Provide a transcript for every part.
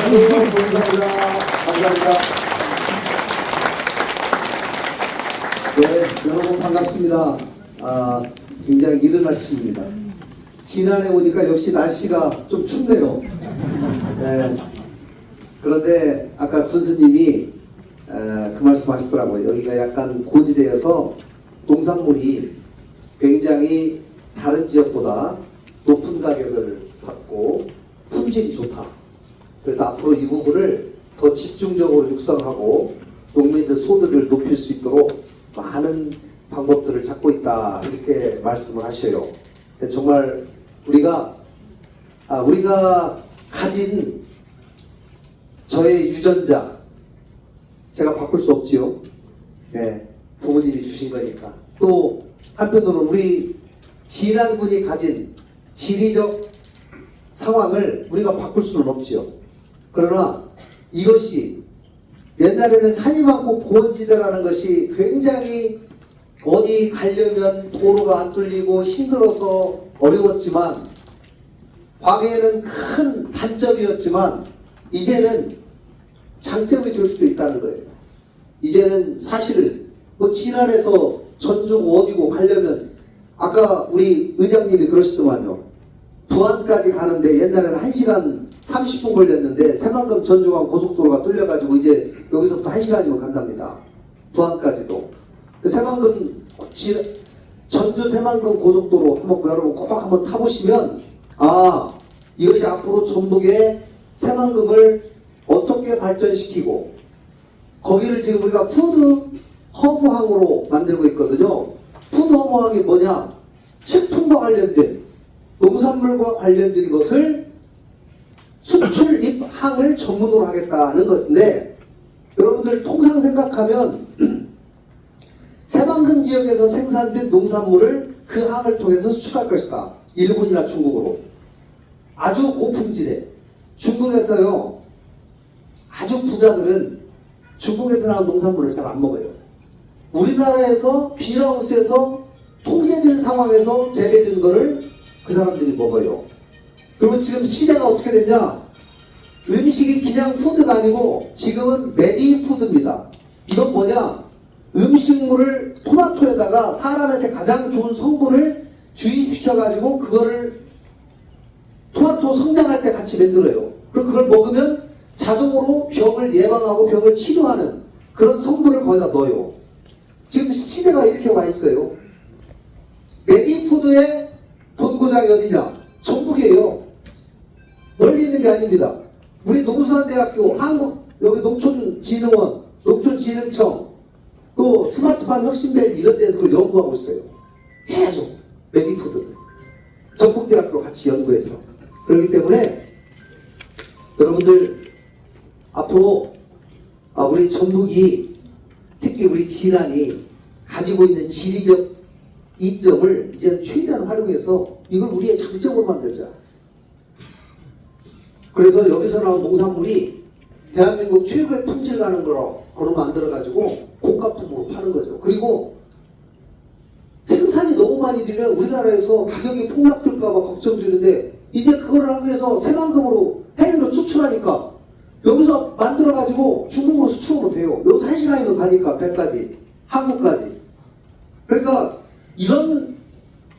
아유, 감사합니다. 감사합니다. 네, 여러분 반갑습니다. 굉장히 이른 아침입니다. 지난해 오니까 역시 날씨가 좀 춥네요. 네, 그런데 아까 군수님이 그 말씀 하시더라고요. 여기가 약간 고지대여서 농산물이 굉장히 다른 지역보다 높은 가격을 받고 품질이 좋다. 그래서 앞으로 이 부분을 더 집중적으로 육성하고 농민들 소득을 높일 수 있도록 많은 방법들을 찾고 있다, 이렇게 말씀을 하셔요. 정말 우리가 가진 저의 유전자, 제가 바꿀 수 없지요. 네, 부모님이 주신 거니까. 또 한편으로는 우리 진안군이 가진 지리적 상황을 우리가 바꿀 수는 없지요. 그러나 이것이 옛날에는 산이 많고 고원지대라는 것이 굉장히 어디 가려면 도로가 안 뚫리고 힘들어서 어려웠지만, 과거에는 큰 단점이었지만 이제는 장점이 될 수도 있다는 거예요. 이제는 사실 뭐 진안에서 전주고 어디고 가려면, 아까 우리 의장님이 그러시더만요. 부안까지 가는데 옛날에는 1시간 30분 걸렸는데 새만금 전주간 고속도로가 뚫려가지고 이제 여기서부터 1시간이면 간답니다. 부안까지도. 전주 새만금 고속도로 한번 여러분 꼭 한번 타보시면, 이것이 앞으로 전북의 새만금을 어떻게 발전시키고, 거기를 지금 우리가 푸드 허브항으로 만들고 있거든요. 푸드 허브항이 뭐냐? 식품과 관련된, 농산물과 관련된 것을 수출입항을 전문으로 하겠다는 것인데, 여러분들 통상 생각하면 새만금 지역에서 생산된 농산물을 그 항을 통해서 수출할 것이다. 일본이나 중국으로. 아주 고품질에. 중국에서요, 아주 부자들은 중국에서 나온 농산물을 잘 안 먹어요. 우리나라에서 비닐하우스에서 통제된 상황에서 재배된 거를 그 사람들이 먹어요. 그리고 지금 시대가 어떻게 됐냐? 음식이 그냥 푸드가 아니고 지금은 메디푸드입니다. 이건 뭐냐? 음식물을 토마토에다가 사람한테 가장 좋은 성분을 주입시켜가지고 그거를 토마토 성장할 때 같이 만들어요. 그리고 그걸 먹으면 자동으로 병을 예방하고 병을 치료하는 그런 성분을 거기다 넣어요. 지금 시대가 이렇게 와 있어요. 메디푸드의 본고장이 어디냐? 전북이에요. 멀리 있는 게 아닙니다. 우리 농수산대학교, 한국 여기 농촌진흥원, 농촌진흥청, 또 스마트팜 혁신밸리 이런 데서 그걸 연구하고 있어요. 계속 메디푸드. 전북대학교 같이 연구해서. 그렇기 때문에 여러분들 앞으로 우리 전북이, 특히 우리 진안이 가지고 있는 지리적 이점을 이제는 최대한 활용해서 이걸 우리의 장점으로 만들자. 그래서 여기서 나온 농산물이 대한민국 최고의 품질 나는 거로 만들어가지고 고가품으로 파는 거죠. 그리고 생산이 너무 많이 되면 우리나라에서 가격이 폭락될까봐 걱정되는데, 이제 그거를 하기 위해서 새만금으로 해외로 수출하니까 여기서 만들어가지고 중국으로 수출하면 돼요. 여기서 1시간이면 가니까 배까지, 한국까지. 그러니까 이런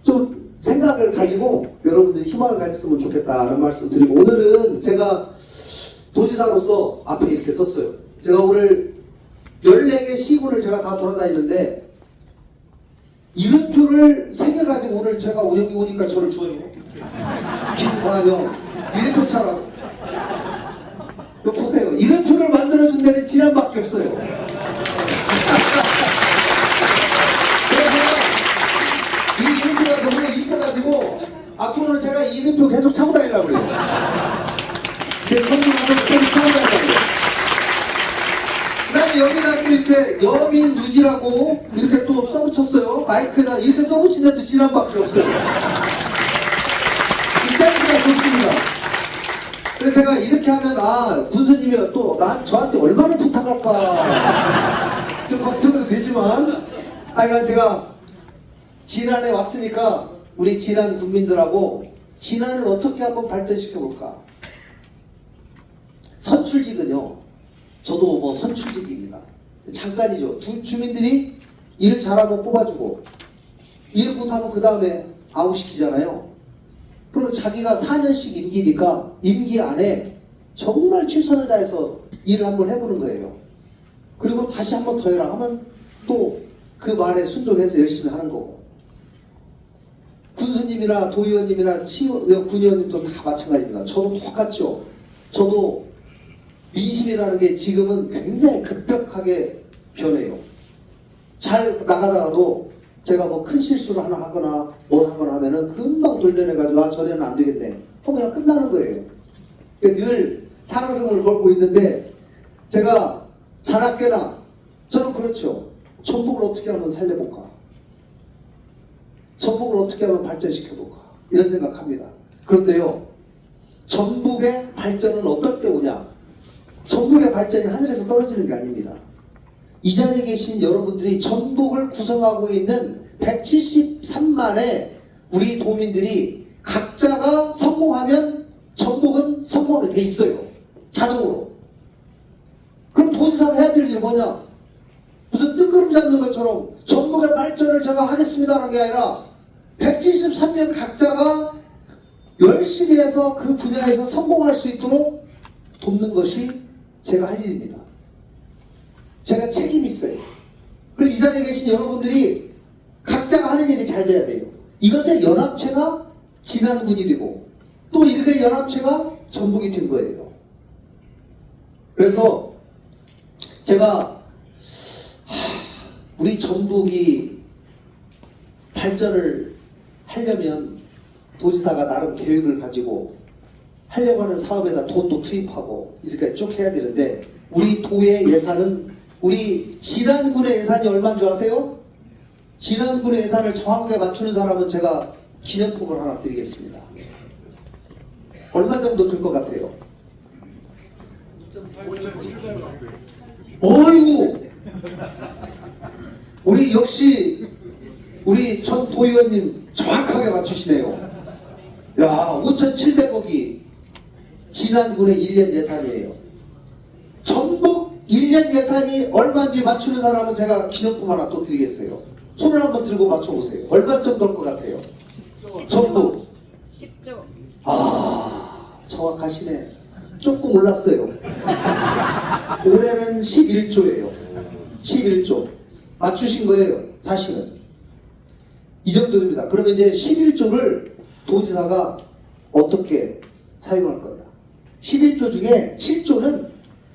좀 생각을 가지고 여러분들이 희망을 가졌으면 좋겠다는 말씀 드리고, 오늘은 제가 도지사로서 앞에 이렇게 썼어요. 제가 오늘 14개 시군을 제가 다 돌아다니는데 이름표를 새겨가지고 오늘 제가 여기 오니까 저를 줘요. 김광현 이름표처럼. 이거 보세요. 이름표를 만들어준 데는 진안밖에 없어요. 그래서 이 이름표가 너무 이뻐가지고 앞으로는 제가 이 이름표 계속 차고 다니려고 그래요. 제 전문가로 계속 차고 다니려고 그래요. 그 다음에 여기다 또 이렇게 여민유지라고 이렇게 또 써붙였어요. 마이크에다 이렇게 써붙인 데도 진안밖에 없어요. 이 센스가 좋습니다. 그래서 제가 이렇게 하면 군수님이 또 저한테 얼마나 부탁할까 좀 걱정도 되지만, 하여간 제가 진안에 왔으니까 우리 진안 국민들하고 진안을 어떻게 한번 발전시켜 볼까. 선출직은요, 저도 뭐 선출직입니다. 잠깐이죠. 주민들이 일을 잘하면 뽑아주고 일 못하면 그 다음에 아웃시키잖아요. 그리고 자기가 4년씩 임기니까 임기 안에 정말 최선을 다해서 일을 한번 해보는 거예요. 그리고 다시 한번 더 해라 하면 또 그 말에 순종해서 열심히 하는 거고, 군수님이나 도의원님이나 군의원님도 다 마찬가지입니다. 저도 똑같죠. 저도 민심이라는 게 지금은 굉장히 급격하게 변해요. 잘 나가다가도 제가 뭐 큰 실수를 하나 하거나 뭘 하거나 하면은 금방 돌려내가지고 아 저래는 안 되겠네 하면 그냥 끝나는 거예요. 늘 살얼음을 걸고 있는데, 제가 자나깨나 저는 그렇죠. 전북을 어떻게 하면 살려볼까, 전북을 어떻게 하면 발전시켜볼까, 이런 생각합니다. 그런데요, 전북의 발전은 어떨 때 오냐? 전북의 발전이 하늘에서 떨어지는 게 아닙니다. 이 자리에 계신 여러분들이 전북을 구성하고 있는 173만의 우리 도민들이 각자가 성공하면 전북은 성공하게 돼 있어요. 자동으로. 그럼 도지사가 해야 될 일이 뭐냐? 무슨 뜬구름 잡는 것처럼 전북의 발전을 제가 하겠습니다라는 게 아니라 173명 각자가 열심히 해서 그 분야에서 성공할 수 있도록 돕는 것이 제가 할 일입니다. 제가 책임이 있어요. 그리고 이 자리에 계신 여러분들이 각자가 하는 일이 잘 돼야 돼요. 이것의 연합체가 진안군이 되고 또 이렇게 연합체가 전북이 된 거예요. 그래서 제가 우리 전북이 발전을 하려면 도지사가 나름 계획을 가지고 하려고 하는 사업에다 돈도 투입하고 이렇게 쭉 해야 되는데, 우리 도의 예산은, 우리 진안군의 예산이 얼마인 줄 아세요? 진안군의 예산을 정확하게 맞추는 사람은 제가 기념품을 하나 드리겠습니다. 얼마 정도 들 것 같아요? 어이구! 우리 역시 우리 전 도의원님 정확하게 맞추시네요. 야, 5,700억이 진안군의 1년 예산이에요. 전북 1년 예산이 얼마인지 맞추는 사람은 제가 기념품 하나 또 드리겠어요. 손을 한번 들고 맞춰보세요. 얼마 정도일 것 같아요? 전북 10조. 아, 정확하시네. 조금 올랐어요. 올해는 11조예요. 11조. 맞추신 거예요. 자신은. 이 정도입니다. 그러면 이제 11조를 도지사가 어떻게 사용할 거냐. 11조 중에 7조는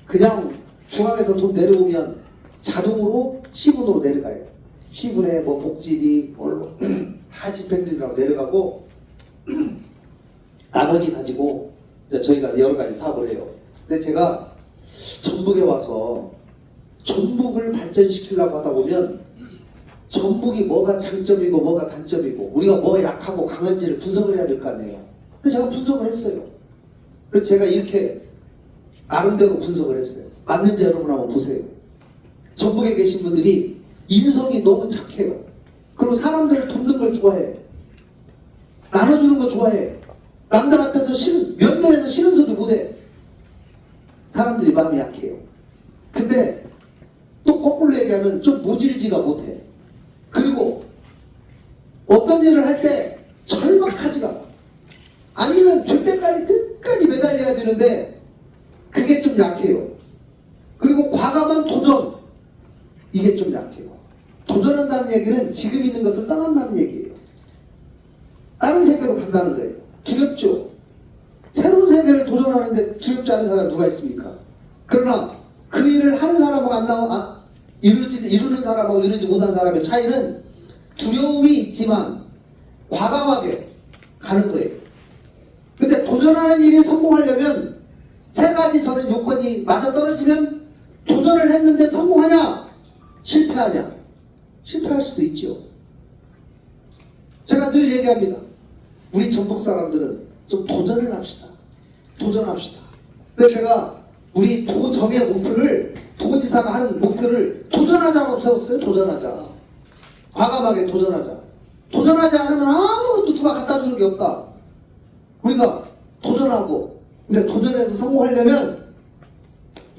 그냥 중앙에서 돈 내려오면 자동으로 시군으로 내려가요. 시군에 뭐 복지비, 다 집행들이라고 내려가고 나머지 가지고 이제 저희가 여러 가지 사업을 해요. 근데 제가 전북에 와서 전북을 발전시키려고 하다 보면 전북이 뭐가 장점이고 뭐가 단점이고 우리가 뭐가 약하고 강한지를 분석을 해야 될 거 아니에요. 그래서 제가 분석을 했어요. 그래서 제가 이렇게 나름대로 분석을 했어요. 맞는지 여러분 한번 보세요. 전북에 계신 분들이 인성이 너무 착해요. 그리고 사람들을 돕는 걸 좋아해. 나눠주는 거 좋아해. 남들 앞에서 면전에서 싫은 소리 못해. 사람들이 마음이 약해요. 근데 또 거꾸로 얘기하면 좀 모질지가 못해. 그리고 어떤 일을 할 때 절박하지가 않아. 아니면 될 때까지 끝까지 매달려야 되는데 그게 좀 약해요. 그리고 과감한 도전, 이게 좀 약해요. 도전한다는 얘기는 지금 있는 것을 떠난다는 얘기예요. 다른 세계로 간다는 거예요. 두렵죠. 새로운 세계를 도전하는데 두렵지 않은 사람 누가 있습니까? 그러나 그 일을 하는 사람하고 이루는 사람하고 이루지 못한 사람의 차이는 두려움이 있지만 과감하게 가는 거예요. 근데 도전하는 일이 성공하려면 세 가지 저는 요건이 맞아떨어지면 도전을 했는데 성공하냐? 실패하냐? 실패할 수도 있죠. 제가 늘 얘기합니다. 우리 전북 사람들은 좀 도전을 합시다. 도전합시다. 그래서 제가 우리 도정의 목표를, 도지사가 하는 목표를 도전하자고 세웠어요. 도전하자. 과감하게 도전하자. 도전하지 않으면 아무것도 누가 갖다 주는 게 없다. 우리가 도전하고, 근데 도전해서 성공하려면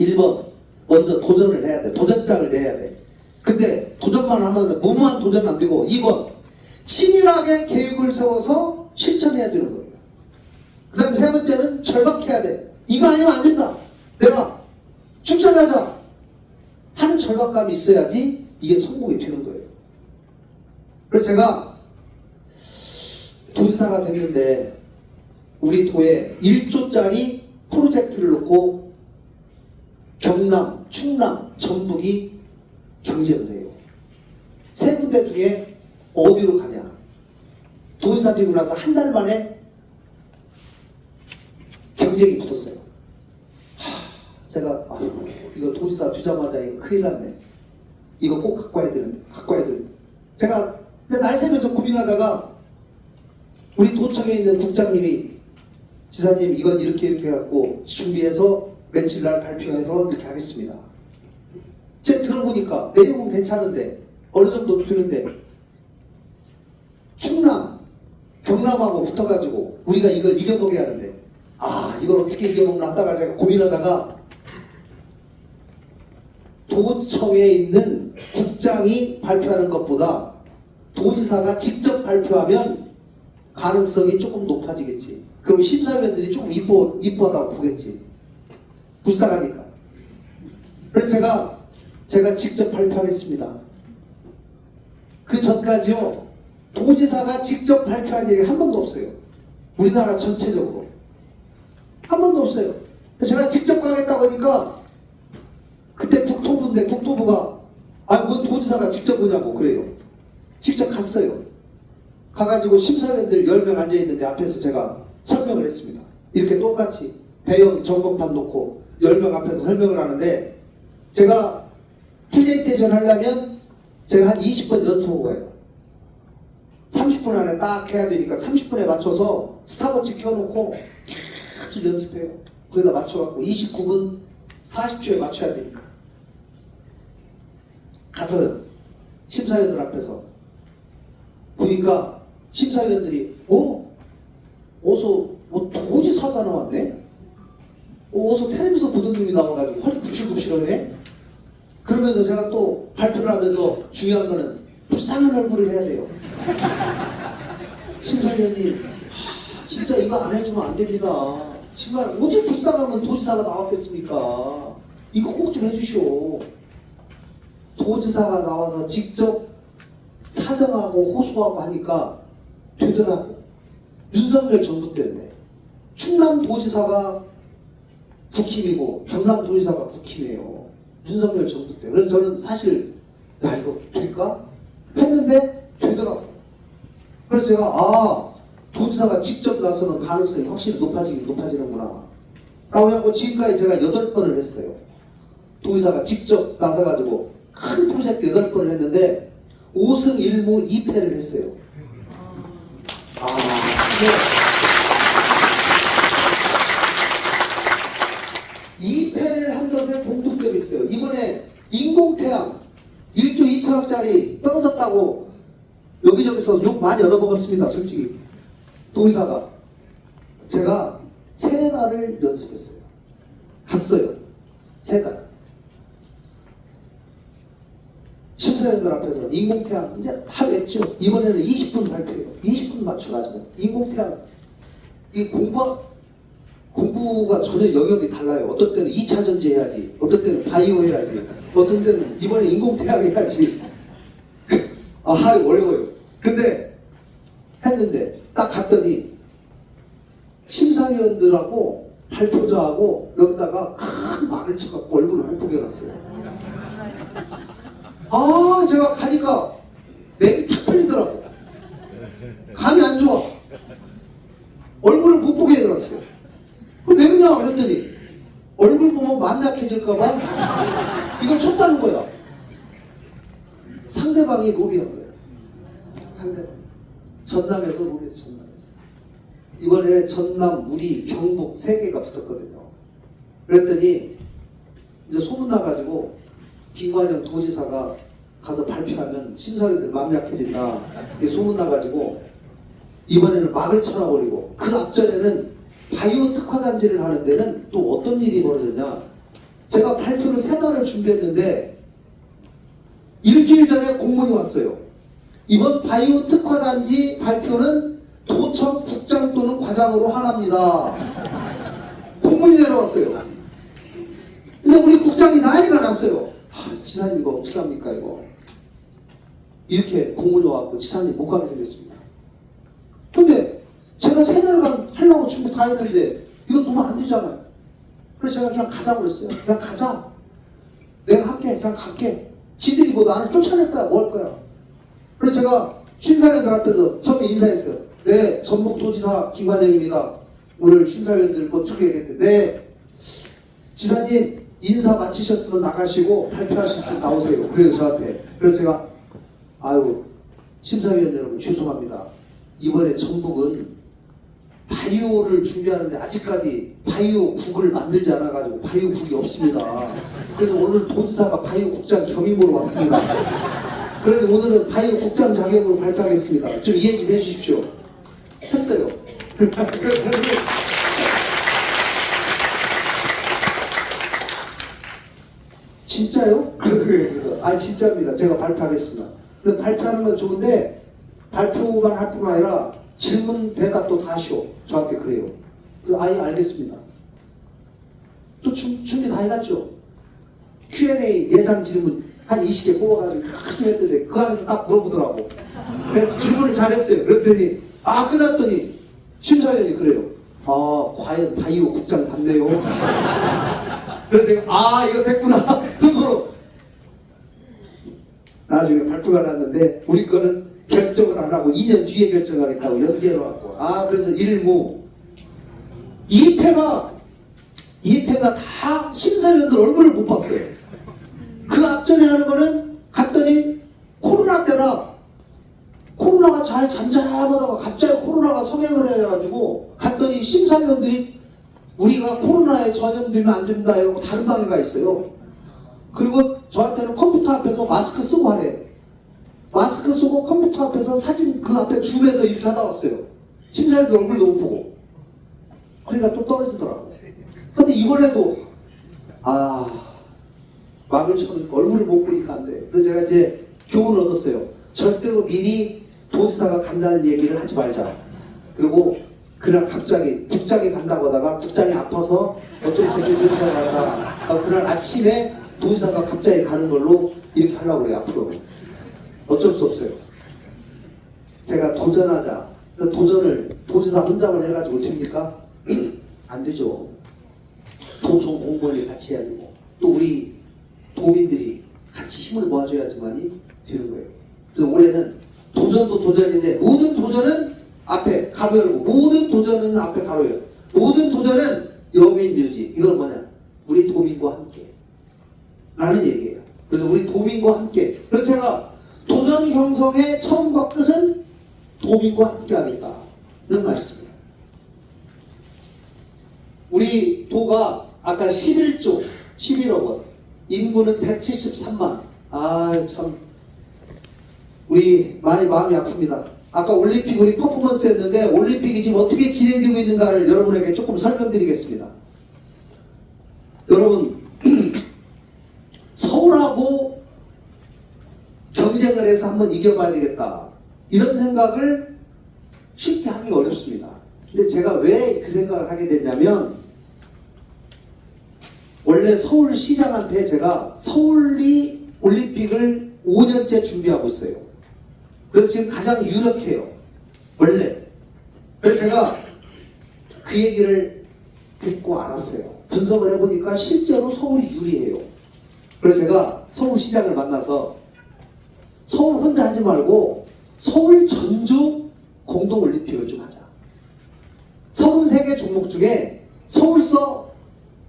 1번 먼저 도전을 해야 돼. 도전장을 내야 돼. 근데 도전만 하면 무모한 도전은 안 되고 2번 치밀하게 계획을 세워서 실천해야 되는 거예요. 그 다음에 세 번째는 절박해야 돼. 이거 아니면 안 된다. 내가 축전하자 하는 절박감이 있어야지 이게 성공이 되는 거예요. 그래서 제가 도지사가 됐는데 우리 도에 1조짜리 프로젝트를 놓고 경남, 충남, 전북이 경쟁을 해요. 세 군데 중에 어디로 가냐. 도지사 되고 나서 한 달 만에 경쟁이 붙었어요. 제가 이거 도지사 되자마자 이거 큰일 났네. 이거 꼭 갖고 와야 되는데. 제가 날 새면서 고민하다가 우리 도청에 있는 국장님이 지사님 이건 이렇게 해갖고 준비해서 며칠 날 발표해서 이렇게 하겠습니다. 제가 들어보니까 내용은 괜찮은데 어느 정도 되는데 충남, 경남하고 붙어가지고 우리가 이걸 이겨보게 하는데 이걸 어떻게 이겨먹나 하다가 제가 고민하다가 도청에 있는 국장이 발표하는 것보다 도지사가 직접 발표하면 가능성이 조금 높아지겠지. 그럼 심사위원들이 조금 이뻐하다고 보겠지. 불쌍하니까. 그래서 제가 직접 발표하겠습니다. 그 전까지요, 도지사가 직접 발표한 일이 한 번도 없어요. 우리나라 전체적으로. 한 번도 없어요. 제가 직접 가겠다고 하니까 그때 국토부인데 국토부가 뭔 도지사가 직접 오냐고 그래요. 직접 갔어요. 가가지고 심사위원들 10명 앉아있는데 앞에서 제가 설명을 했습니다. 이렇게 똑같이 대형 전광판 놓고 10명 앞에서 설명을 하는데 제가 프레젠테이션 하려면 제가 한 20번 연습하고 가요. 30분 안에 딱 해야 되니까 30분에 맞춰서 스탑워치 켜놓고 계속 연습해요. 거기다 맞춰갖고 29분 40초에 맞춰야 되니까. 가서 심사위원들 앞에서 보니까 심사위원들이 어서 뭐 도지사가 나왔네? 어서 텔레비전 보던 놈이 나와가지고 허리 굽실굽실하네? 그러면서 제가 또 발표를 하면서 중요한 거는 불쌍한 얼굴을 해야 돼요. 심사위원님 진짜 이거 안 해주면 안 됩니다. 정말 어디 불쌍하면 도지사가 나왔겠습니까? 이거 꼭 좀 해주시오. 도지사가 나와서 직접 사정하고 호소하고 하니까 되더라고. 윤석열 정부 때인데 충남도지사가 국힘이고 경남도지사가 국힘이에요. 윤석열 정부 때. 그래서 저는 사실 이거 될까? 했는데 되더라고. 그래서 제가 도지사가 직접 나서는 가능성이 확실히 높아지는구나 라고 하고 지금까지 제가 8번을 했어요. 도지사가 직접 나서가지고 큰 프로젝트 8번을 했는데 5승 1무 2패를 했어요. 근데 2패를 한 것에 공통점이 있어요. 이번에 인공태양 1조 2천억짜리 떨어졌다고 여기저기서 욕 많이 얻어먹었습니다. 솔직히 도지사가. 제가 3달을 연습했어요. 갔어요. 3달. 심사위원들 앞에서 인공태양 이제 다 했죠. 이번에는 20분 발표해요. 20분 맞춰가지고 인공태양 이 공부가 전혀 영역이 달라요. 어떤 때는 2차 전지 해야지, 어떤 때는 바이오 해야지, 어떤 때는 이번에 인공태양 해야지. 어려워요. 근데 했는데 딱 갔더니 심사위원들하고 발표자하고 여기다가 큰 막을 쳐갖고 얼굴을 못 보게 해놨어요. 제가 가니까 맥이 탁 풀리더라고. 감이 안 좋아. 얼굴을 못 보게 해놨어요. 그럼 왜 그러냐 그랬더니 얼굴 보면 마음 약해질까봐 이걸 쳤다는 거야. 상대방이 로비한 거예요. 상대방. 전남에서 로비했어. 전남에서. 이번에 전남, 우리, 경북 3개가 붙었거든요. 그랬더니 이제 소문나가지고 김관영 도지사가 가서 발표하면 심사위원들 마음 약해진다. 이게 소문나가지고 이번에는 막을 쳐놔버리고 그 앞전에는 바이오 특화단지를 하는 데는 또 어떤 일이 벌어졌냐. 제가 발표를 3달을 준비했는데 일주일 전에 공문이 왔어요. 이번 바이오 특화단지 발표는 도청 국장 또는 과장으로 하랍니다. 공문이 내려왔어요. 근데 우리 국장이 난리가 났어요. 지사님 이거 어떻게 합니까 이거. 이렇게 공문이 와갖고 지사님 못 가게 생겼습니다. 근데 제가 3달간 하려고 준비 다 했는데 이거 놓으면 안 되잖아요. 그래서 제가 그냥 가자고 그랬어요. 그냥 가자. 내가 할게. 그냥 갈게. 지들이 뭐 나를 쫓아낼 거야. 뭐 할 거야. 그래서 제가 심사위원들 앞에서 처음에 인사했어요. 네, 전북도지사 김관영입니다. 오늘 심사위원들 뭐 어떻게 얘기했대. 네, 지사님 인사 마치셨으면 나가시고 발표하실 때 나오세요. 그래요 저한테. 그래서 제가 아유 심사위원 여러분 죄송합니다. 이번에 전북은 바이오를 준비하는데 아직까지 바이오국을 만들지 않아가지고 바이오국이 없습니다. 그래서 오늘 도지사가 바이오국장 겸임으로 왔습니다. 그래도 오늘은 바이오국장 자격으로 발표하겠습니다. 좀 이해 좀 해주십시오. 했어요. 진짜요? 그래서 진짜입니다. 제가 발표하겠습니다. 근데 발표하는 건 좋은데 발표만 할 뿐만 아니라 질문 대답도 다 하시오. 저한테 그래요. 아예 알겠습니다. 또 준비 다 해놨죠. Q&A 예상 질문 한 20개 뽑아가지고 열심히 했는데 그 안에서 딱 물어보더라고. 그래서 질문을 잘했어요. 그랬더니 끝났더니 심사위원이 그래요. 과연 바이오 국장 답네요. 그래서 제가 이거 됐구나. 등으로 나중에 발표가 났는데 우리 거는 결정을 안 하고 2년 뒤에 결정하겠다고 연기해놓았고 그래서 1무 2패가 다 심사위원들 얼굴을 못 봤어요. 그 앞전에 하는 거는 갔더니 코로나 때라 코로나가 잘 잠잠하다가 갑자기 코로나가 성행을 해가지고 갔더니 심사위원들이 우리가 코로나에 전염되면 안 된다 하고 다른 방에 가 있어요. 그리고 저한테는 컴퓨터 앞에서 마스크 쓰고 하래. 마스크 쓰고 컴퓨터 앞에서 사진 그 앞에 줌해서 이렇게 하다 왔어요. 심사위원들 얼굴도 못 보고. 그러니까 또 떨어지더라고. 근데 이번에도 막을 쳐놓으니까 얼굴을 못 보니까 안 돼. 그래서 제가 이제 교훈을 얻었어요. 절대로 미리 도지사가 간다는 얘기를 하지 말자. 그리고 그날 갑자기 국장이 간다고 하다가 국장이 아파서 어쩔 수 없이 도지사가 간다. 그날 아침에 도지사가 갑자기 가는 걸로 이렇게 하려고 그래요. 앞으로. 어쩔 수 없어요. 제가 도전하자. 도전을 도지사 혼자만 해가지고 됩니까? 안 되죠. 도청 공무원이 같이 해야지 뭐. 또 우리 도민들이 같이 힘을 모아줘야지만이 되는 거예요. 그래서 올해는 도전도 도전인데 모든 도전은 앞에 가로 열고 모든 도전은 앞에 가로 열고 모든 도전은 여민 유지. 이건 뭐냐? 우리 도민과 함께 라는 얘기예요. 그래서 우리 도민과 함께. 그래서 제가 도전 형성의 처음과 끝은 도민과 함께 하겠다는 말씀이에요. 우리 도가 아까 11조 11억 원 인구는 173만. 참 우리 많이 마음이 아픕니다. 아까 올림픽 우리 퍼포먼스 했는데 올림픽이 지금 어떻게 진행되고 있는가를 여러분에게 조금 설명드리겠습니다. 여러분 서울하고 경쟁을 해서 한번 이겨봐야 되겠다 이런 생각을 쉽게 하기가 어렵습니다. 근데 제가 왜 그 생각을 하게 됐냐면 원래 서울시장한테 제가 서울이 올림픽을 5년째 준비하고 있어요. 그래서 지금 가장 유력해요. 원래. 그래서 제가 그 얘기를 듣고 알았어요. 분석을 해보니까 실제로 서울이 유리해요. 그래서 제가 서울시장을 만나서 서울 혼자 하지 말고 서울 전주 공동올림픽을 좀 하자. 33개 종목 중에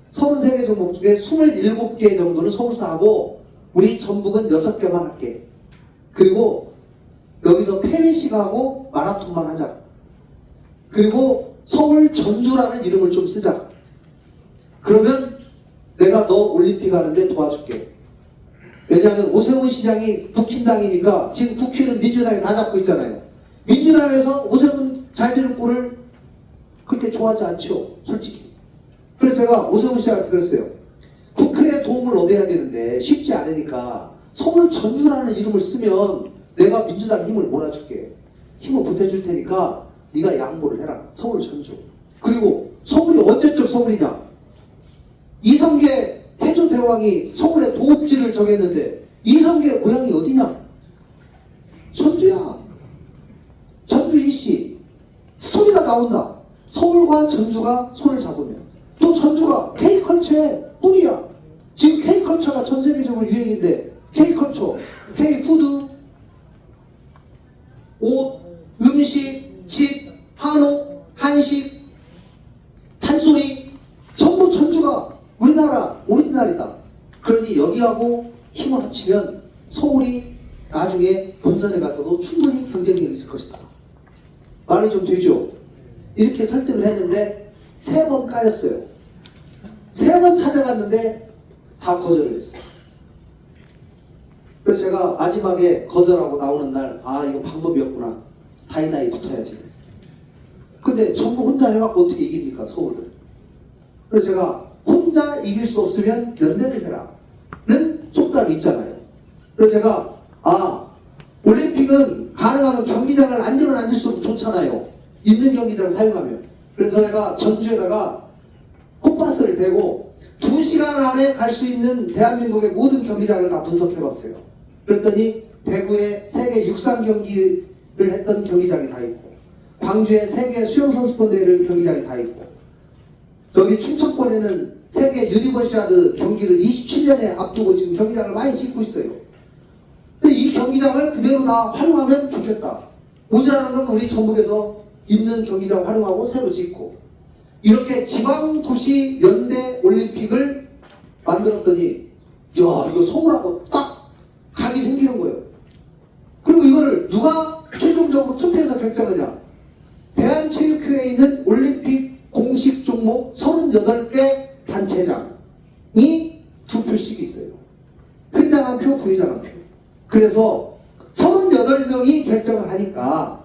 33개 종목 중에 27개 정도는 서울서 하고 우리 전북은 6개만 할게. 그리고 여기서 페니시가 하고 마라톤만 하자. 그리고 서울 전주라는 이름을 좀 쓰자. 그러면 내가 너 올림픽 하는데 도와줄게. 왜냐하면 오세훈 시장이 국힘당이니까 지금 국회는 민주당이 다 잡고 있잖아요. 민주당에서 오세훈 잘 되는 꼴을 그렇게 좋아하지 않죠. 솔직히. 그래서 제가 오세훈 시장한테 그랬어요. 국회에 도움을 얻어야 되는데 쉽지 않으니까 서울 전주라는 이름을 쓰면 내가 민주당 힘을 몰아줄게. 힘을 보태줄 테니까 네가 양보를 해라. 서울 전주. 그리고 서울이 언제적 서울이냐? 이성계 태조대왕이 서울에 도읍지를 정했는데 이성계의 고향이 어디냐? 전주야. 전주 이씨. 스토리가 나온다. 서울과 전주가 손을 잡으면 또 전주가 K컬처의 뿌리야. 지금 K컬처가 전 세계적으로 유행인데 K컬처, K푸드, 옷, 음식, 집, 한옥, 한식, 판소리 전부 전주가 우리나라 오리지널이다. 그러니 여기하고 힘을 합치면 서울이 나중에 본선에 가서도 충분히 경쟁력이 있을 것이다. 말이 좀 되죠? 이렇게 설득을 했는데 3번 까였어요. 3번 찾아갔는데 다 거절을 했어요. 그래서 제가 마지막에 거절하고 나오는 날, 아 이거 방법이었구나. 다이다이 붙어야지. 근데 전부 혼자 해갖고 어떻게 이깁니까 서울을. 그래서 제가 혼자 이길 수 없으면 연대를 해라 는 속담이 있잖아요. 그래서 제가 올림픽은 가능하면 경기장을 앉으면 앉을수록 좋잖아요. 있는 경기장을 사용하면. 그래서 제가 전주에다가 콧바스를 대고 2시간 안에 갈 수 있는 대한민국의 모든 경기장을 다 분석해봤어요. 그랬더니 대구에 세계 육상 경기를 했던 경기장이 다 있고, 광주에 세계 수영선수권 대회를 경기장이 다 있고, 저기 충청권에는 세계 유니버시아드 경기를 27년에 앞두고 지금 경기장을 많이 짓고 있어요. 근데 이 경기장을 그대로 다 활용하면 좋겠다. 모자라는 건 우리 전북에서 있는 경기장 활용하고 새로 짓고, 이렇게 지방도시 연대 올림픽을 만들었더니 야 이거 서울하고 딱 각이 생기는 거예요. 그리고 이거를 누가 최종적으로 투표해서 결정하냐? 대한체육회에 있는 올림픽 공식 종목 38개 단체장이 2표씩 있어요. 회장 한 표, 부회장 한 표. 그래서 38명이 결정을 하니까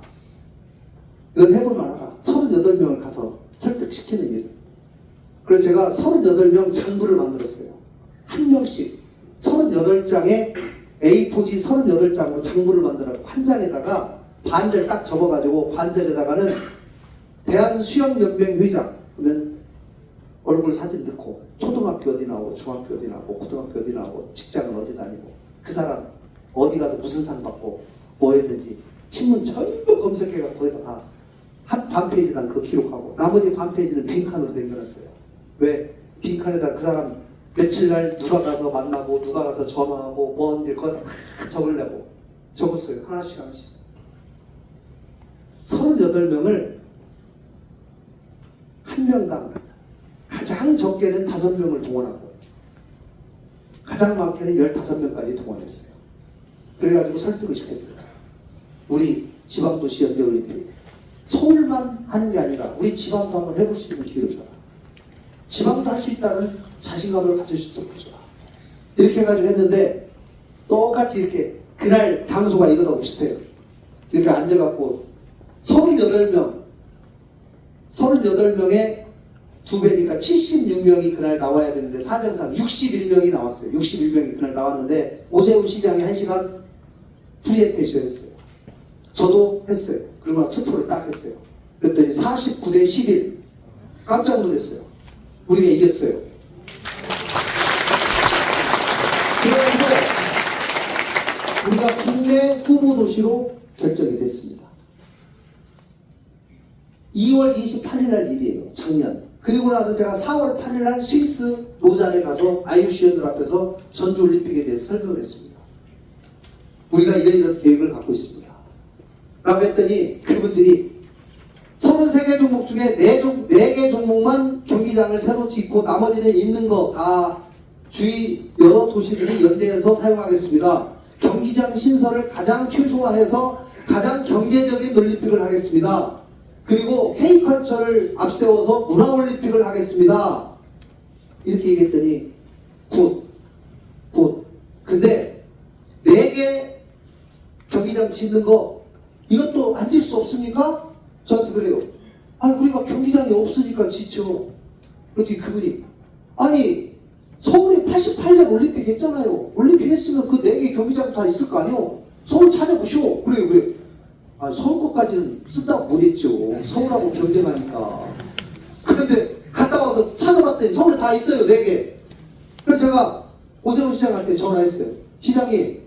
이건 해볼 만하다. 38명을 가서 설득시키는 일. 그래서 제가 38명 장부를 만들었어요. 한 명씩 38장의 A4지 38장으로 장부를 만들어 한 장에다가 반절 딱 접어가지고 반절에다가는 대한수영연맹 회장 그러면 얼굴 사진 넣고 초등학교 어디 나오고 중학교 어디 나오고 고등학교 어디 나오고 직장은 어디 다니고 그 사람 어디 가서 무슨 상 받고 뭐 했는지 신문 전부 검색해가 거기다가 한 반 페이지당 그거 기록하고 나머지 반 페이지는 빈칸으로 남겨놨어요. 왜? 빈칸에다 그 사람 며칠날 누가 가서 만나고 누가 가서 전화하고 뭐 언제 그거 다 적으려고 적었어요. 하나씩 하나씩. 38명을 한 명당 가장 적게는 5명을 동원하고 가장 많게는 15명까지 동원했어요. 그래가지고 설득을 시켰어요. 우리 지방도시 연대올림픽 서울만 하는 게 아니라 우리 지방도 한번 해볼 수 있는 기회를 줘라. 지방도 할 수 있다는 자신감을 가질 수 있도록 해줘라. 이렇게 해가지고 했는데 똑같이 이렇게 그날 장소가 이거하고 비슷해요. 이렇게 앉아갖고 38명의 2배니까 76명이 그날 나와야 되는데 사정상 61명이 나왔어요. 61명이 그날 나왔는데 오세훈 시장이 1시간 프리젠테이션 했어요. 저도 했어요. 그러고 나서 투표를 딱 했어요. 그랬더니 49대 11 깜짝 놀랐어요. 우리가 이겼어요. 그래서 우리가 국내 후보 도시로 결정이 됐습니다. 2월 28일 날 일이에요. 작년. 그리고 나서 제가 4월 8일 날 스위스 로잔에 가서 IOC연들 앞에서 전주올림픽에 대해서 설명을 했습니다. 우리가 이런 계획을 갖고 있습니다. 라고 했더니 그분들이 33개 종목 중에 4개 종목만 경기장을 새로 짓고 나머지는 있는 거 다 주위 여러 도시들이 연대해서 사용하겠습니다. 경기장 신설을 가장 최소화해서 가장 경제적인 올림픽을 하겠습니다. 그리고 K컬처를 앞세워서 문화올림픽을 하겠습니다. 이렇게 얘기했더니 굿. 근데 4개 경기장 짓는 거 이것도 안 질 수 없습니까? 저한테 그래요. 아니 우리가 경기장이 없으니까 짓죠. 그랬더니 그분이 아니 서울이 88년 올림픽 했잖아요. 올림픽 했으면 그 4개 경기장 다 있을 거 아니요. 서울 찾아보시오. 그래. 아, 서울 것까지는 쓴다고 못했죠. 서울하고 경쟁하니까. 그런데 갔다 와서 찾아봤더니 서울에 다 있어요. 4개. 그래서 제가 오세훈 시장 할 때 전화했어요. 시장님,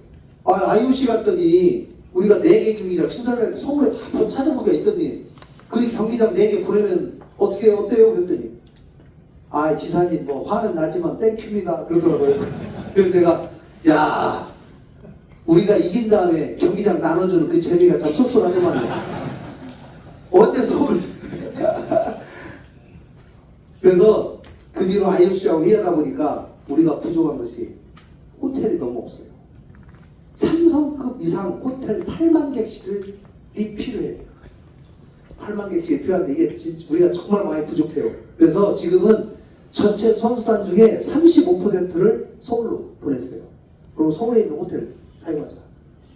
IOC 갔더니 우리가 4개 경기장 신설을 서울에 다 찾아보기가 있더니 그리 경기장 4개 보내면 어떻게 어때요? 그랬더니 지사님 뭐 화는 나지만 땡큐입니다 그러더라고요. 그래서 제가 야, 우리가 이긴 다음에 경기장 나눠주는 그 재미가 참 쏠쏠하더만요. 어때 서울? 그래서 그 뒤로 IOC하고 회의하다 보니까 우리가 부족한 것이 호텔이 너무 없어요. 3성급 이상 호텔 8만 객실이 필요해요. 8만 객실이 필요한데 이게 우리가 정말 많이 부족해요. 그래서 지금은 전체 선수단 중에 35%를 서울로 보냈어요. 그리고 서울에 있는 호텔 사용하자.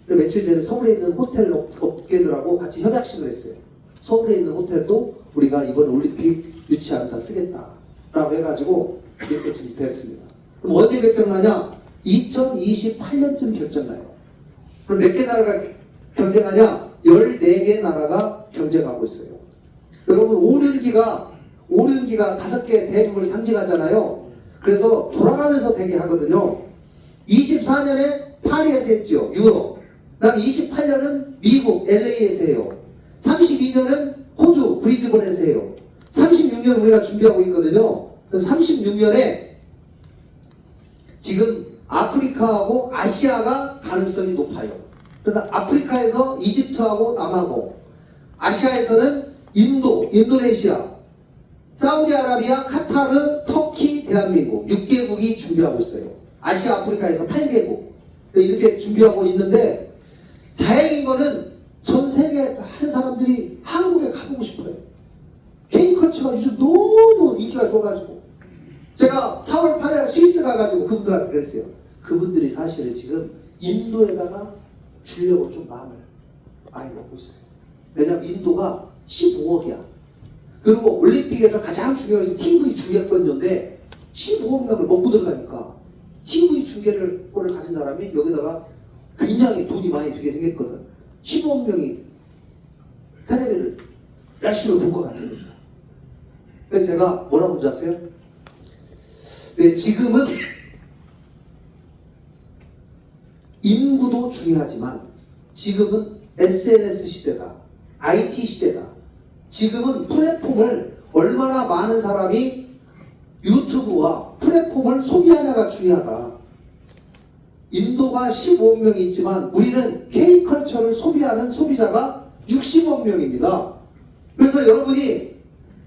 그리고 며칠 전에 서울에 있는 호텔 업계들하고 같이 협약식을 했어요. 서울에 있는 호텔도 우리가 이번 올림픽 유치하면 다 쓰겠다라고 해가지고 이렇게 지금 됐습니다. 그럼 언제 결정나냐? 2028년쯤 결정나요. 그럼 몇 개 나라가 경쟁하냐? 14개 나라가 경쟁하고 있어요. 여러분 오륜기가 5개 대륙을 상징하잖아요. 그래서 돌아가면서 되게 하거든요. 24년에 파리에서 했죠. 유럽. 그다음 28년은 미국 LA에서 해요. 32년은 호주 브리즈번에서 해요. 36년 우리가 준비하고 있거든요. 36년에 지금 아프리카하고 아시아가 가능성이 높아요. 그래서 아프리카에서 이집트하고 남하고, 아시아에서는 인도, 인도네시아, 사우디아라비아, 카타르, 터키, 대한민국 6개국이 준비하고 있어요. 아시아, 아프리카에서 8개국 이렇게 준비하고 있는데, 다행인 거는 전 세계 많은 사람들이 한국에 가보고 싶어요. K컬처가 요즘 너무 인기가 좋아가지고, 제가 4월 8일 스위스 가가지고 그분들한테 그랬어요. 그분들이 사실은 지금 인도에다가 주려고 좀 마음을 많이 먹고 있어요. 왜냐면 인도가 15억이야. 그리고 올림픽에서 가장 중요한 것이 TV 중계권료인데 15억 명을 먹고 들어가니까 TV 중계를 꼴을 가진 사람이 여기다가 굉장히 돈이 많이 되게 생겼거든. 15억 명이 텔레비를 열심히 볼 것 같으니까. 그래서 제가 뭐라고 본지 아세요? 네, 지금은 인구도 중요하지만 지금은 SNS 시대다. IT 시대다. 지금은 플랫폼을 얼마나 많은 사람이 유튜브와 플랫폼을 소비하냐가 중요하다. 인도가 15억 명이 있지만 우리는 K컬처를 소비하는 소비자가 60억 명입니다. 그래서 여러분이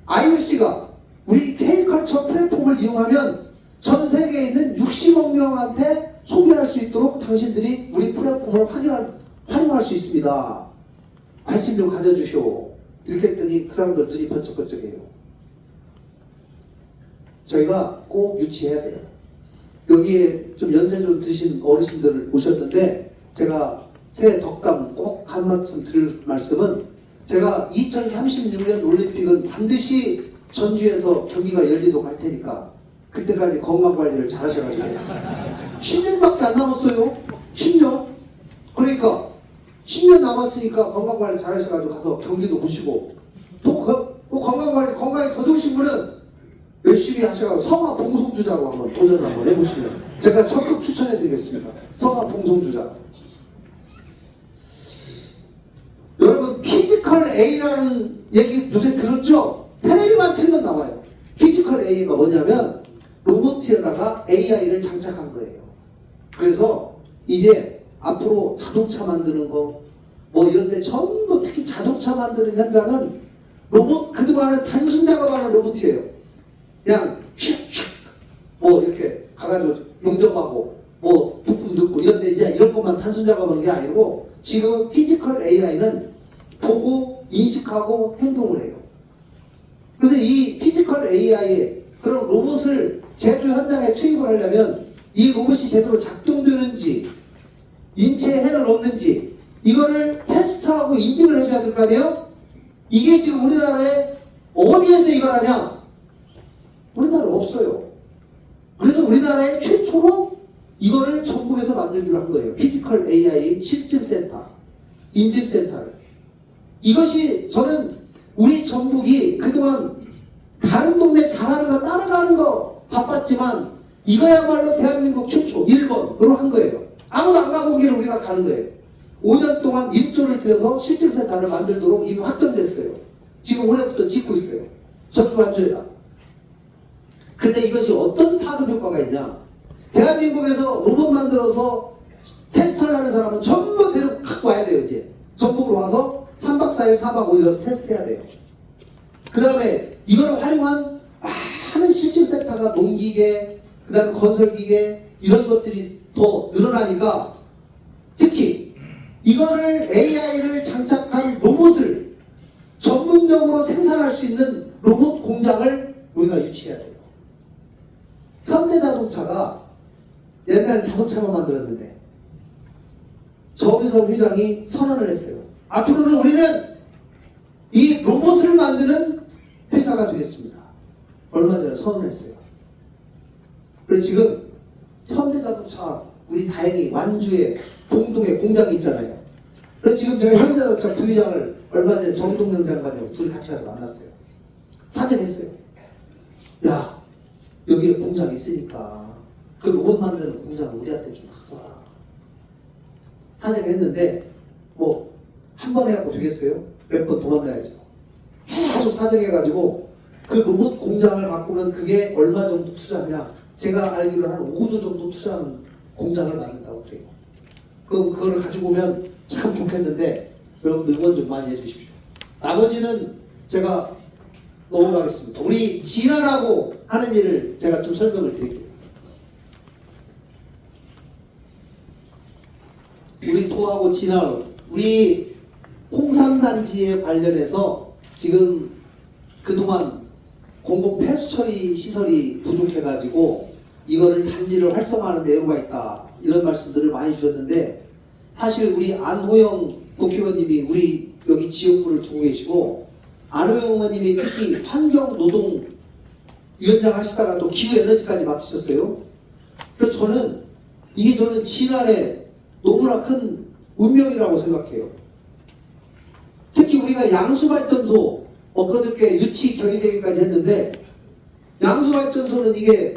IOC가 우리 K컬처 플랫폼을 이용하면 전 세계에 있는 60억 명한테 소비할 수 있도록 당신들이 우리 플랫폼을 활용할 수 있습니다. 관심 좀 가져주시오. 이렇게 했더니 그 사람들 눈이 번쩍번쩍해요. 저희가 꼭 유치해야 돼요. 여기에 좀 연세 좀 드신 어르신들을 오셨는데 제가 새해 덕담 꼭 한 말씀 드릴 말씀은, 제가 2036년 올림픽은 반드시 전주에서 경기가 열리도록 할 테니까 그때까지 건강관리를 잘 하셔가지고 10년밖에 안 남았어요. 10년. 그러니까 10년 남았으니까 건강관리 잘 하셔가지고 가서 경기도 보시고, 또 건강관리, 건강이 더 좋으신 분은 열심히 하셔가지고 성화봉송주자로 한번 도전을 한번 해보시면 제가 적극 추천해드리겠습니다. 성화봉송주자. 여러분 피지컬 A라는 얘기 요새 들었죠? 텔레비만 틀면 나와요. 피지컬 A가 뭐냐면 로봇에다가 AI를 장착한 거예요. 그래서 이제 앞으로 자동차 만드는 거 뭐 이런데 전부 특히 자동차 만드는 현장은 로봇, 그동안은 단순 작업하는 로봇이에요. 그냥 슉슉 뭐 이렇게 가가지고 용접하고 뭐 부품 넣고 이런데 이제 이런 것만 단순 작업하는 게 아니고 지금 피지컬 AI는 보고 인식하고 행동을 해요. 그래서 이 피지컬 AI에 그런 로봇을 제조 현장에 투입을 하려면 이 로봇이 제대로 작동되는지 인체에 해는 없는지 이거를 테스트하고 인증을 해줘야 될 거 아니에요? 이게 지금 우리나라에 어디에서 이걸 하냐? 우리나라에 없어요. 그래서 우리나라에 최초로 이거를 전국에서 만들기로 한 거예요. 피지컬 AI 실증센터, 인증센터를. 이것이 저는 우리 전북이 그동안 다른 동네 잘하는 거 따라가는 거 바빴지만 이거야말로 대한민국 최초 1번으로 한 거예요. 아무도 안 가본 길을 우리가 가는 거예요. 5년 동안 1조를 들여서 실증센터를 만들도록 이미 확정됐어요. 지금 올해부터 짓고 있어요. 전북 완주에다. 근데 이것이 어떤 파급 효과가 있냐? 대한민국에서 로봇 만들어서 테스트를 하는 사람은 전부 데리고 갖고 와야 돼요. 이제 전북으로 와서 3박 4일 4박 5일에서 테스트해야 돼요. 그 다음에 이걸 활용한 많은 실증센터가 농기계, 그 다음에 건설기계 이런 것들이 더 늘어나니까 특히 이거를 AI를 장착한 로봇을 전문적으로 생산할 수 있는 로봇 공장을 우리가 유치해야 돼요. 현대자동차가 옛날에 자동차만 만들었는데 정의선 회장이 선언을 했어요. 앞으로는 우리는 이 로봇을 만드는 회사가 되겠습니다. 얼마 전에 선언했어요. 그래서 지금 현대자동차 우리 다행히 완주에 동동에 공장이 있잖아요. 그래서 지금 제가 현대자동차 부회장을 얼마 전에 정동영 장관이랑 둘이 같이 가서 만났어요. 사정했어요. 야, 여기에 공장이 있으니까 그 로봇 만드는 공장을 우리한테 좀 갖더라. 사정했는데 뭐 한 번 해갖고 되겠어요? 몇 번 도망가야죠. 계속 사정해가지고 그 로봇 공장을 바꾸면 그게 얼마 정도 투자하냐? 제가 알기로는 한 5조 정도 투자하는 공장을 만든다고 그래요. 그럼 그걸 가지고 오면 참 좋겠는데 여러분들 응원 좀 많이 해주십시오. 나머지는 제가 넘어가겠습니다. 우리 진화라고 하는 일을 제가 좀 설명을 드릴게요. 우리 토하고 진화, 우리 홍삼단지에 관련해서 지금 그동안 공공 폐수처리 시설이 부족해가지고 이거를 단지를 활성화하는 데 애로가 있다 이런 말씀들을 많이 주셨는데 사실 우리 안호영 국회의원님이 우리 여기 지역구를 두고 계시고 안호영 의원님이 특히 환경노동위원장 하시다가 또 기후에너지까지 맡으셨어요. 그래서 저는 진안에 너무나 큰 운명이라고 생각해요. 특히 우리가 양수발전소 엊그저께 유치 결의되기까지 했는데 양수발전소는 이게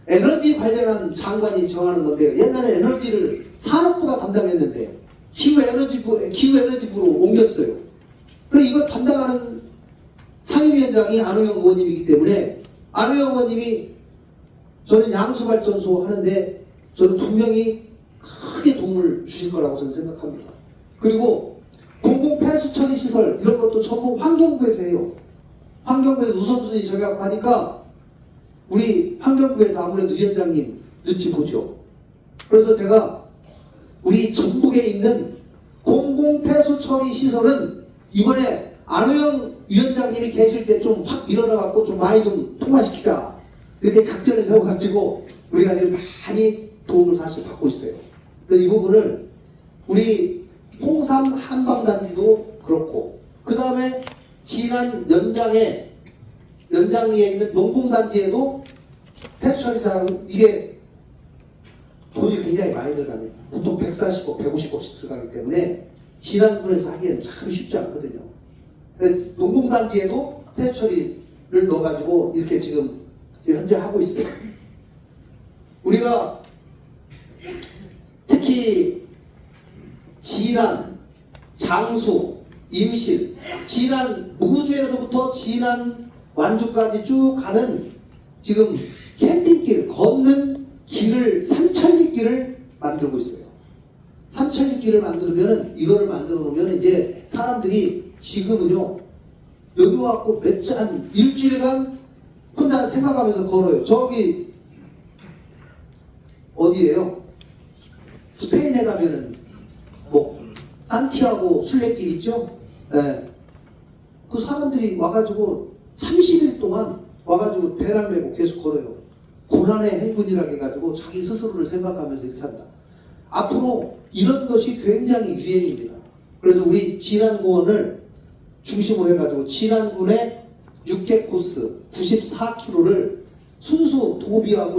에너지 관련한 장관이 정하는 건데요. 옛날에 에너지를 산업부가 담당했는데 기후에너지부로 옮겼어요. 그래서 이거 담당하는 상임위원장이 안호영 의원님이기 때문에 안호영 의원님이 저는 양수발전소 하는데 저는 분명히 크게 도움을 주실 거라고 저는 생각합니다. 그리고 공공폐수처리 시설 이런 것도 전부 환경부에서 해요. 환경부에서 우선순위 정하고 하니까 우리 환경부에서 아무래도 위원장님 눈치 보죠. 그래서 제가 우리 전북에 있는 공공폐수처리 시설은 이번에 안호영 위원장님이 계실 때 좀 확 밀어넣어갖고 좀 많이 좀 통과시키자 이렇게 작전을 세워가지고 우리가 지금 많이 도움을 사실 받고 있어요. 그래서 이 부분을 우리 홍삼 한방단지도 그렇고 그 다음에 진안 연장리에 있는 농공단지에도 폐수처리사는 이게 돈이 굉장히 많이 들어갑니다. 보통 140억, 150억씩 들어가기 때문에 진안군에서 하기에는 참 쉽지 않거든요. 그래서 농공단지에도 폐수처리를 넣어가지고 이렇게 지금 현재 하고 있어요. 우리가 특히 진안, 장수, 임실, 진안 무주에서부터 진안 완주까지 쭉 가는 지금 캠핑길, 걷는 길을 삼천리길을 만들고 있어요. 삼천리길을 만들면 이거를 만들어 놓으면 이제 사람들이 지금은요 여기 와갖고 한 일주일간 혼자 생각하면서 걸어요. 저기 어디예요? 스페인에 가면은 뭐 산티아고 순례길 있죠? 네. 그 사람들이 와가지고 30일 동안 와가지고 배를 메고 계속 걸어요. 고난의 행군이라고 해가지고 자기 스스로를 생각하면서 이렇게 한다. 앞으로 이런 것이 굉장히 유행입니다. 그래서 우리 진안공원을 중심으로 해가지고 진안군의 6개 코스 94km를 순수 도비하고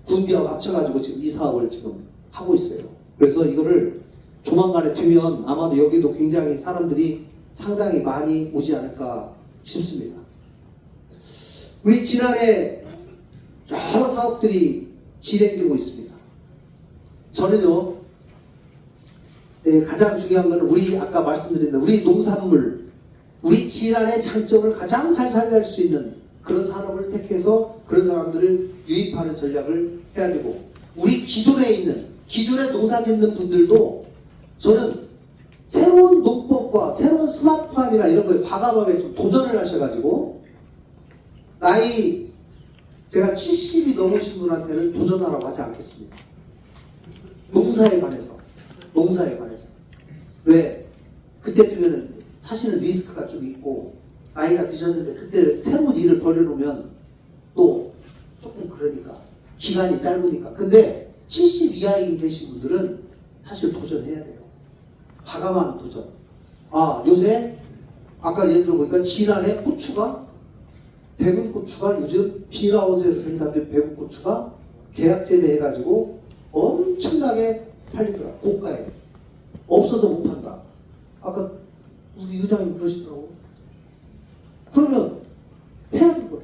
군비하고 합쳐가지고 지금 이 사업을 지금 하고 있어요. 그래서 이거를 조만간에 되면 아마도 여기도 굉장히 사람들이 상당히 많이 오지 않을까 싶습니다. 우리 지난해 여러 사업들이 진행되고 있습니다. 저는요, 가장 중요한 건 우리 아까 말씀드린 우리 농산물, 우리 지난해 장점을 가장 잘 살릴 수 있는 그런 산업을 택해서 그런 사람들을 유입하는 전략을 해야 되고, 우리 기존에 농사 짓는 분들도 저는 새로운 농법과 새로운 스마트팜이나 이런 거에 과감하게 좀 도전을 하셔가지고, 나이 제가 70이 넘으신 분한테는 도전하라고 하지 않겠습니다. 농사에 관해서. 왜? 그때 되면은 사실은 리스크가 좀 있고, 나이가 드셨는데 그때 새로운 일을 벌여놓으면 또 조금 그러니까, 기간이 짧으니까. 근데 70 이하에 계신 분들은 사실 도전해야 돼요. 과감한 도전. 요새 아까 예를 들어보니까 지난해 백운 고추가 요즘 비닐하우스에서 생산된 백운 고추가 계약 재배해가지고 엄청나게 팔리더라. 고가에. 없어서 못 판다. 아까 우리 의장님 그러시더라고. 그러면 해야 되는 거예요.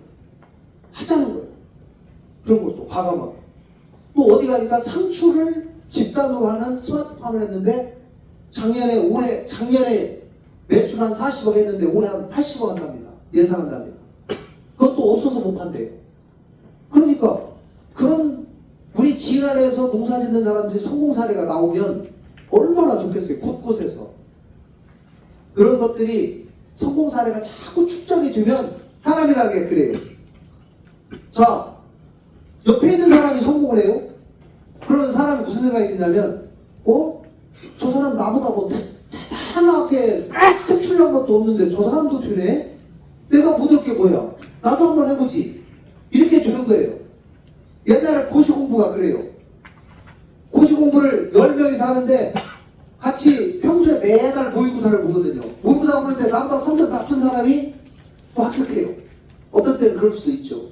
하자는 거예요. 그런 것도 과감하게. 또 어디 가니까 상추를 집단으로 하는 스마트팜을 했는데 작년에 매출 한 40억 했는데 올해 한 80억 한답니다. 예상한답니다. 그것도 없어서 못 판대요. 그러니까 그런 우리 지난해에서 농사 짓는 사람들이 성공 사례가 나오면 얼마나 좋겠어요. 곳곳에서. 그런 것들이 성공 사례가 자꾸 축적이 되면 사람이라는 게 그래요. 자, 옆에 있는 사람이 성공을 해요. 그러면 사람이 무슨 생각이 드냐면 저 사람 나보다 뭐 대단하게 특출난 것도 없는데 저 사람도 되네? 내가 못할 게 뭐야? 나도 한번 해보지. 이렇게 되는 거예요. 옛날에 고시공부가 그래요. 고시공부를 10명이서 하는데 같이 평소에 매달 모의고사를 보거든요. 모의고사 보는데 나보다 성적 나쁜 사람이 또 합격해요. 어떤 때는 그럴 수도 있죠.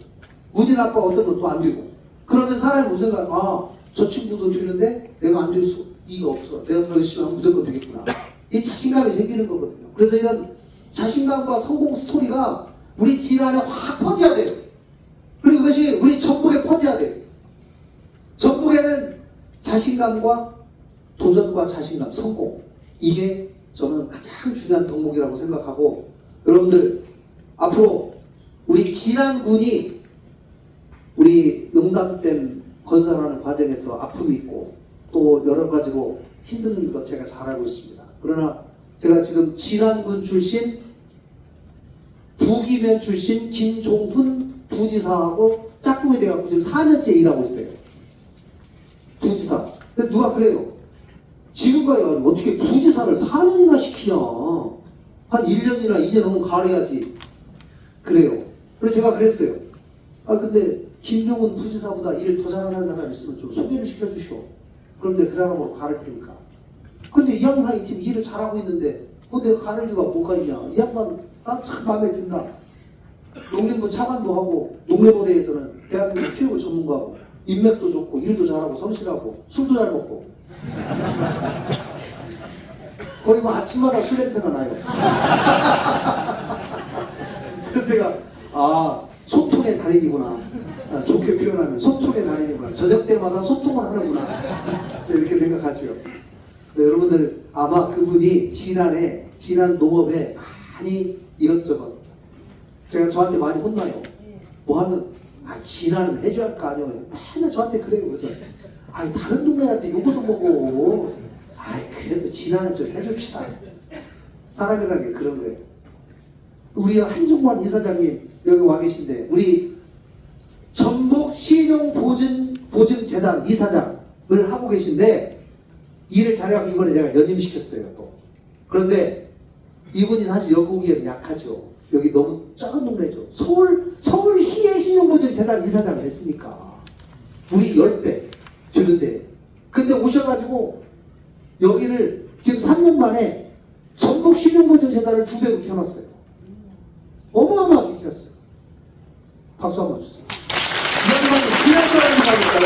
운이 나빠 어떤 것도 안 되고. 그러면 사람이 무슨 생각, 저 친구도 되는데 내가 안 될 이가 없어. 내가 더 열심히 하면 무조건 되겠구나. 이 자신감이 생기는 거거든요. 그래서 이런 자신감과 성공 스토리가 우리 집안에 확 퍼져야 돼요. 그리고 그것이 우리 전북에 퍼져야 돼요. 전북에는 자신감과 도전과 자신감, 성공, 이게 저는 가장 중요한 덕목이라고 생각하고, 여러분들 앞으로 우리 진안군이 우리 용담댐 건설하는 과정에서 아픔이 있고 또 여러 가지로 힘든 것 제가 잘 알고 있습니다. 그러나 제가 지금 진안군 출신, 부기면 출신 김종훈 부지사하고 짝꿍이 돼갖고 지금 4년째 일하고 있어요. 부지사. 근데 누가 그래요? 지금까지 어떻게 부지사를 4년이나 시키냐. 한 1년이나 2년 오면 가려야지. 그래요. 그래서 제가 그랬어요. 근데 김종훈 부지사보다 일을 더 잘하는 사람 있으면 좀 소개를 시켜주셔. 그런데 그 사람으로 가를 테니까. 근데 이 양반이 지금 일을 잘하고 있는데 내가 가를 이유가 뭐가 있냐. 이 양반 난 참 마음에 든다. 농림부 차관도 하고 농협원에서는 대한민국 최고 전문가고 인맥도 좋고 일도 잘하고 성실하고 술도 잘 먹고 거의 뭐 아침마다 술 냄새가 나요. 그래서 제가 소통의 달인이구나. 좋게 표현하면 소통의 달인이구나. 저녁 때마다 소통을 하는구나. 이렇게 생각하죠. 네, 여러분들 아마 그분이 지난 농업에 많이 이것저것 제가 저한테 많이 혼나요. 뭐 하면 진안은 해줘야 할 거 아니에요. 맨날 저한테 그래요. 그래서 다른 동네한테 요거도 먹고 그래도 진안은 좀 해줍시다. 사람이라는 게 그런 거예요. 우리 한종관 이사장님 여기 와 계신데 우리 전북 신용보증재단 이사장을 하고 계신데 일을 잘해갖고 이번에 제가 연임시켰어요. 또 그런데 이분이 사실 여기 오기에는 약하죠. 여기 너무 작은 동네죠. 서울시의 신용보증재단 이사장을 했으니까 우리 10배 되는데, 근데 오셔가지고 여기를 지금 3년 만에 전북 신용보증재단을 2배로 켜놨어요. 어마어마하게 켰어요. 박수 한번 주세요. 이 양반이 지난주에 가볼까요?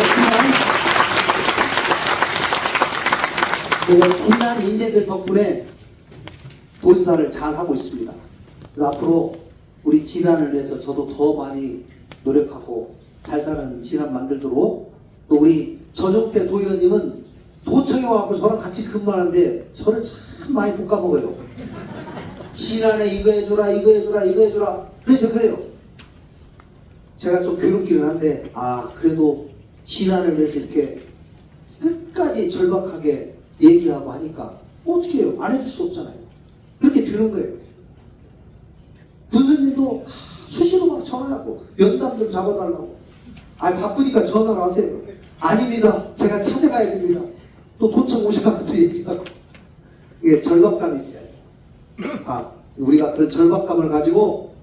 제가 지난 인재들 덕분에 도지사를 잘 하고 있습니다. 그래서 앞으로 우리 진안을 위해서 저도 더 많이 노력하고 잘 사는 진안 만들도록, 또 우리 전용태 도의원님은 도청에 와서 저랑 같이 근무하는데 저를 참 많이 볶아먹어요. 진안에 이거 해줘라 이거 해줘라 이거 해줘라. 그래서 그래요. 제가 좀 괴롭기는 한데 그래도 진안을 위해서 이렇게 끝까지 절박하게 얘기하고 하니까 어떻게 해요? 안 해줄 수 없잖아요. 그렇게 되는 거예요. 군수님도 수시로 막 전화하고 면담 좀 잡아달라고. 바쁘니까 전화를 하세요. 아닙니다. 제가 찾아가야 됩니다. 또 도청 오셔가지고 또 얘기하고. 이게 절박감이 있어요. 우리가 그런 절박감을 가지고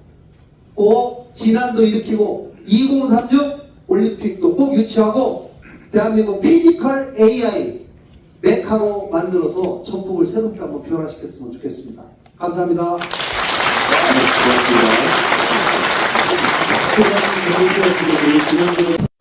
꼭 진안도 일으키고 2036 올림픽도 꼭 유치하고 대한민국 피지컬 AI 메카로 만들어서 전북을 새롭게 한번 변화시켰으면 좋겠습니다. 감사합니다. 고맙습니다.